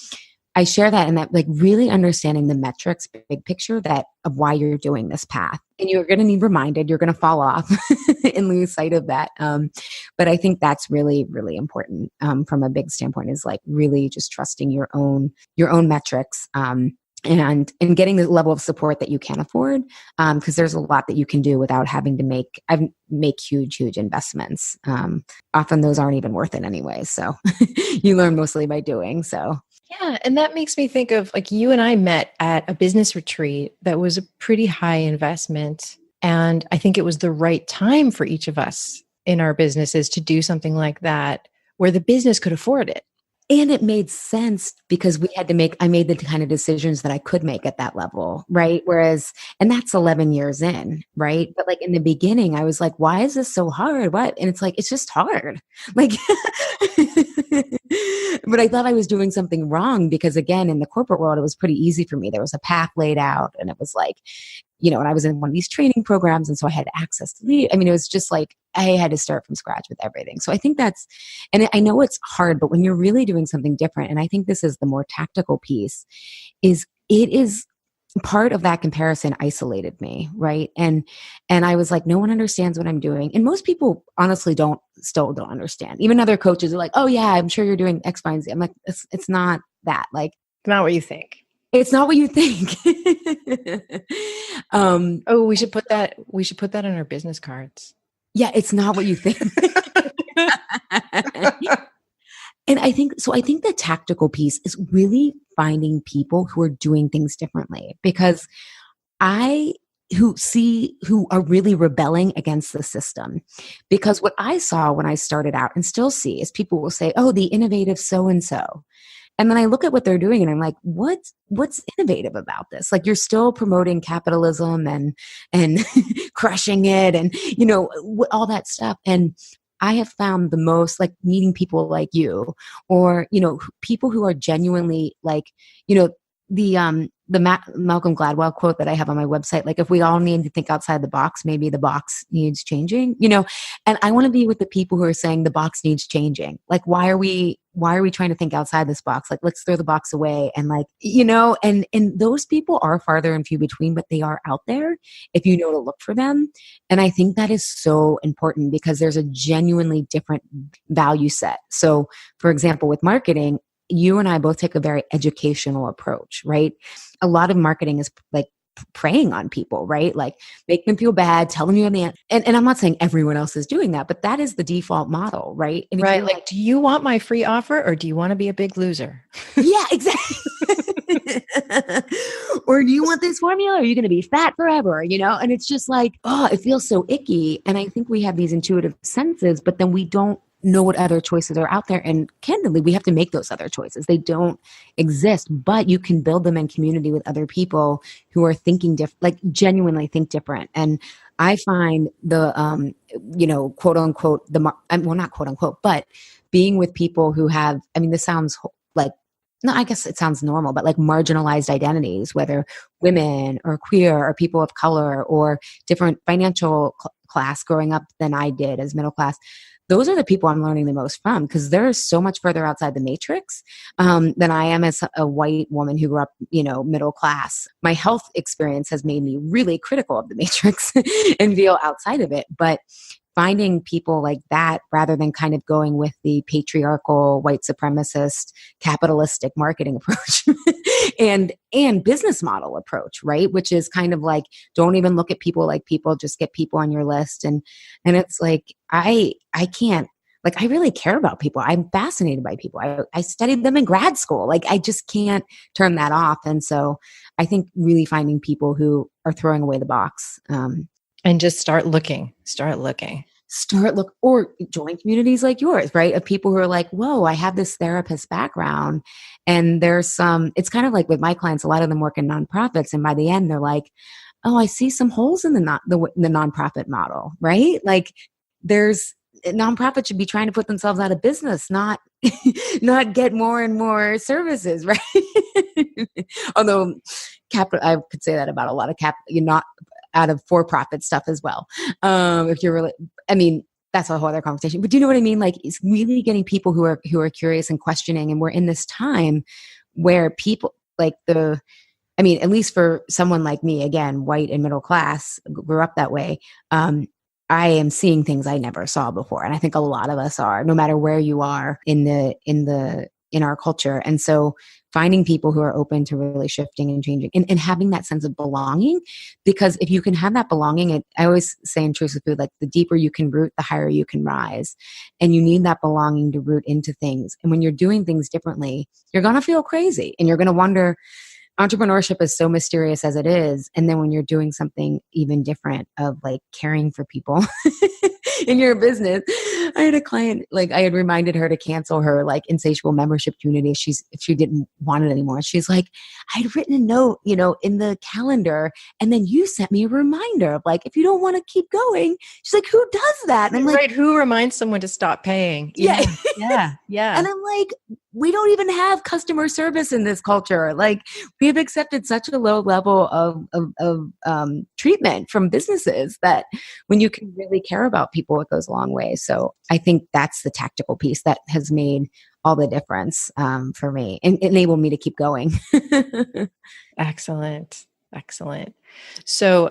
I share that and that like really understanding the metrics, big picture of why you're doing this path. And you're going to need reminded, you're going to fall off and lose sight of that. But I think that's really, really important from a big standpoint is like really just trusting your own metrics. And getting the level of support that you can afford, because there's a lot that you can do without having to make huge investments. Often those aren't even worth it anyway. So you learn mostly by doing. So yeah, and that makes me think of like you and I met at a business retreat that was a pretty high investment, and I think it was the right time for each of us in our businesses to do something like that where the business could afford it. And it made sense because I made the kind of decisions that I could make at that level, right? Whereas, and that's 11 years in, right? But like in the beginning, I was like, why is this so hard? What? And it's like, it's just hard. Like, but I thought I was doing something wrong because again, in the corporate world, it was pretty easy for me. There was a path laid out and it was like, and I was in one of these training programs. And so I had access to lead. I mean, it was just like, I had to start from scratch with everything. So I think and I know it's hard, but when you're really doing something different, and I think this is the more tactical piece, it is part of that comparison isolated me. Right. And I was like, no one understands what I'm doing. And most people honestly still don't understand. Even other coaches are like, oh yeah, I'm sure you're doing X, Y, and Z. I'm like, it's not that. Like, It's not what you think. It's not what you think. We should put that in our business cards. Yeah, it's not what you think. And I think the tactical piece is really finding people who are doing things differently, because who are really rebelling against the system. Because what I saw when I started out and still see is people will say, oh, the innovative so-and-so. And then I look at what they're doing and I'm like, what's innovative about this? Like, you're still promoting capitalism and crushing it and, all that stuff. And I have found the most, like, meeting people like you, or, people who are genuinely like, Malcolm Gladwell quote that I have on my website, like, if we all need to think outside the box, maybe the box needs changing, and I want to be with the people who are saying the box needs changing. Like, why are we trying to think outside this box? Like, let's throw the box away. And like, and those people are farther and few between, but they are out there if you know to look for them. And I think that is so important because there's a genuinely different value set. So for example, with marketing, you and I both take a very educational approach, right? A lot of marketing is like preying on people, right? Like, make them feel bad, tell them you have the answer. And I'm not saying everyone else is doing that, but that is the default model, right? And right. Like, do you want my free offer or do you want to be a big loser? Yeah, exactly. Or do you want this formula? Or are you going to be fat forever? And it's just like, oh, it feels so icky. And I think we have these intuitive senses, but then we don't know what other choices are out there. And candidly, we have to make those other choices. They don't exist, but you can build them in community with other people who are thinking different, like genuinely think different. And I find the, quote unquote, well, not quote unquote, but being with people who have, I mean, this sounds like, no, I guess it sounds normal, but like marginalized identities, whether women or queer or people of color or different financial class growing up than I did as middle class. Those are the people I'm learning the most from, because they're so much further outside the matrix than I am as a white woman who grew up, middle class. My health experience has made me really critical of the matrix and feel outside of it. But finding people like that, rather than kind of going with the patriarchal, white supremacist, capitalistic marketing approach and business model approach, right? Which is kind of like, don't even look at people like people, just get people on your list. And it's like, I can't, like, I really care about people. I'm fascinated by people. I studied them in grad school. Like, I just can't turn that off. And so I think really finding people who are throwing away the box, and just start looking, or join communities like yours, right? Of people who are like, whoa, I have this therapist background. And it's kind of like with my clients, a lot of them work in nonprofits. And by the end, they're like, oh, I see some holes in the nonprofit model, right? Like, nonprofits should be trying to put themselves out of business, not get more and more services, right? Although I could say that about a lot of not out of for-profit stuff as well. If you're really, I mean, that's a whole other conversation, but do you know what I mean? Like, it's really getting people who are curious and questioning. And we're in this time where people like at least for someone like me, again, white and middle class, grew up that way. I am seeing things I never saw before. And I think a lot of us are, no matter where you are in our culture. And so finding people who are open to really shifting and changing and having that sense of belonging, because if you can have that belonging, I always say in Truce with Food, like, the deeper you can root, the higher you can rise. And you need that belonging to root into things. And when you're doing things differently, you're going to feel crazy and you're going to wonder. Entrepreneurship is so mysterious as it is. And then when you're doing something even different of like caring for people in your business. I had a client, like I had reminded her to cancel her like Insatiable membership community if she didn't want it anymore. She's like, I'd written a note, in the calendar, and then you sent me a reminder of like, if you don't want to keep going. She's like, who does that? And I'm like, right. Who reminds someone to stop paying? Yeah. Yeah. Yeah. And I'm like, we don't even have customer service in this culture. Like, we have accepted such a low level of treatment from businesses that when you can really care about people, it goes a long way. So I think that's the tactical piece that has made all the difference for me and enabled me to keep going. Excellent. Excellent. So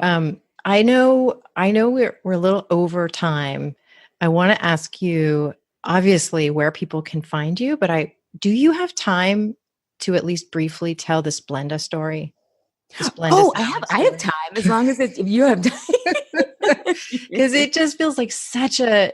I know we're a little over time. I want to ask you, obviously, where people can find you, but do you have time to at least briefly tell the Splenda story? The Splenda Oh, salad I have story? time, as long as if you have time. Because it just feels like such an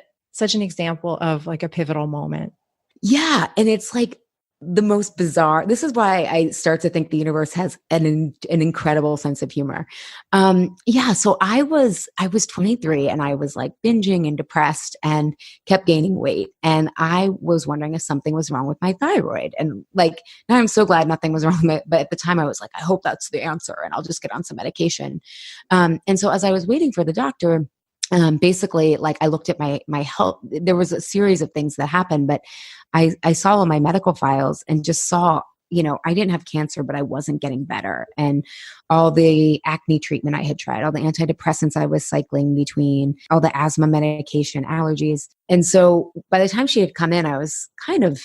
example of like a pivotal moment. Yeah. And it's like the most bizarre. This is why I start to think the universe has an incredible sense of humor. Yeah. So I was 23 and I was like binging and depressed and kept gaining weight. And I was wondering if something was wrong with my thyroid. And like, now I'm so glad nothing was wrong with it. But at the time I was like, I hope that's the answer and I'll just get on some medication. And so as I was waiting for the doctor, basically, like I looked at my health. There was a series of things that happened, but I saw all my medical files and just saw, I didn't have cancer, but I wasn't getting better. And all the acne treatment I had tried, all the antidepressants I was cycling between, all the asthma medication, allergies. And so by the time she had come in, I was kind of,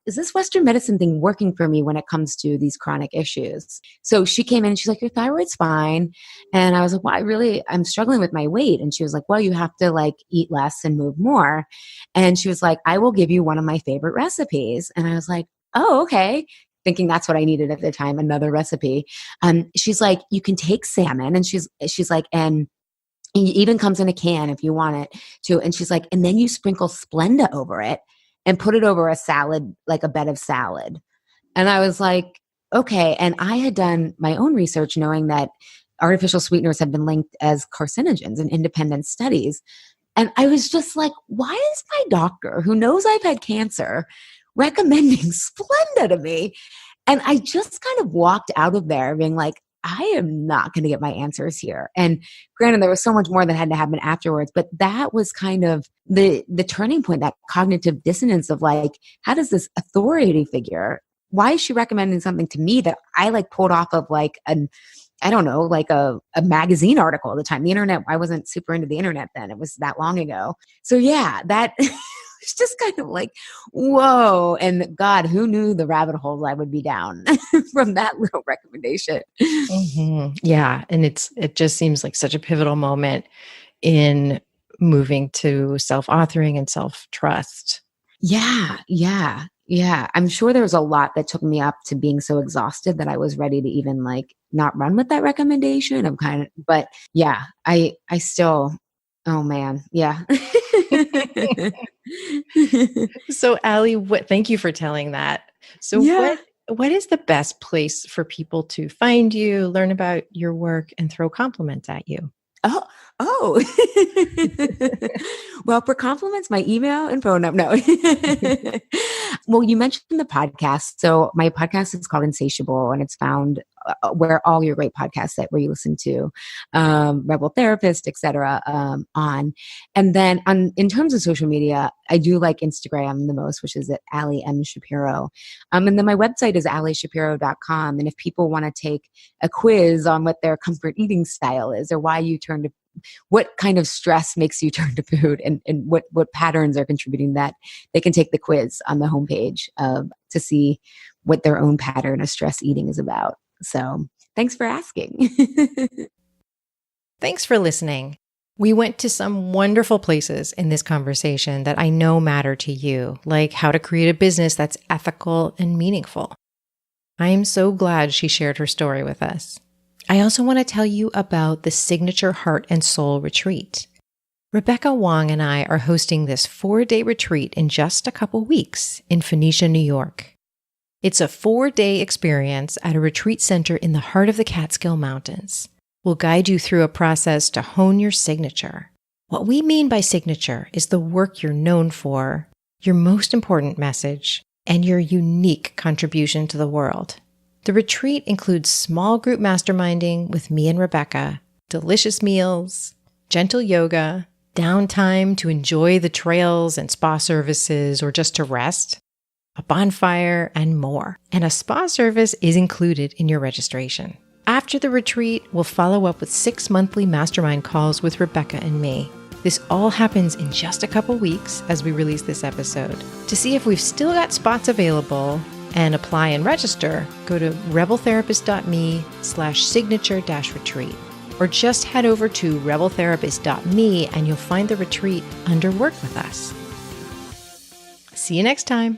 is this Western medicine thing working for me when it comes to these chronic issues? So she came in and she's like, your thyroid's fine. And I was like, well, I'm struggling with my weight. And she was like, well, you have to like eat less and move more. And she was like, I will give you one of my favorite recipes. And I was like, oh, okay. Thinking that's what I needed at the time, another recipe. She's like, you can take salmon. And she's like, and it even comes in a can if you want it too. And she's like, and then you sprinkle Splenda over it and put it over a salad, like a bed of salad. And I was like, okay. And I had done my own research knowing that artificial sweeteners have been linked as carcinogens in independent studies. And I was just like, why is my doctor, who knows I've had cancer, recommending Splenda to me? And I just kind of walked out of there being like, I am not going to get my answers here. And granted, there was so much more that had to happen afterwards, but that was kind of the turning point, that cognitive dissonance of like, how does this authority figure, why is she recommending something to me that I like pulled off of like I don't know, like a magazine article at the time. The internet, I wasn't super into the internet then. It was that long ago. So yeah, that it's just kind of like, whoa. And God, who knew the rabbit holes I would be down from that little recommendation. Mm-hmm. Yeah. And it just seems like such a pivotal moment in moving to self-authoring and self-trust. Yeah. Yeah. Yeah. I'm sure there was a lot that took me up to being so exhausted that I was ready to even like not run with that recommendation. But yeah, I still, oh man. Yeah. So Allie, thank you for telling that. So Yeah. what is the best place for people to find you, learn about your work, and throw compliments at you? Oh. Well, for compliments, my email and phone number. No. Well, you mentioned the podcast. So my podcast is called Insatiable, and it's found where all your great podcasts where you listen to Rebel Therapist, etc. On. And then in terms of social media, I do like Instagram the most, which is at Allie M. Shapiro. And then my website is allieshapiro.com. And if people want to take a quiz on what their comfort eating style is, or why you turn to what kind of stress makes you turn to food, and what patterns are contributing that, they can take the quiz on the homepage to see what their own pattern of stress eating is about. So thanks for asking. Thanks for listening. We went to some wonderful places in this conversation that I know matter to you, like how to create a business that's ethical and meaningful. I am so glad she shared her story with us. I also want to tell you about the Signature Heart and Soul Retreat. Rebecca Wong and I are hosting this 4-day retreat in just a couple weeks in Phoenicia, New York. It's a 4-day experience at a retreat center in the heart of the Catskill Mountains. We'll guide you through a process to hone your signature. What we mean by signature is the work you're known for, your most important message, and your unique contribution to the world. The retreat includes small group masterminding with me and Rebecca, delicious meals, gentle yoga, downtime to enjoy the trails and spa services or just to rest, a bonfire, and more. And a spa service is included in your registration. After the retreat, we'll follow up with 6 monthly mastermind calls with Rebecca and me. This all happens in just a couple weeks as we release this episode. To see if we've still got spots available and apply and register, go to rebeltherapist.me/signature-retreat, or just head over to rebeltherapist.me and you'll find the retreat under Work With Us. See you next time.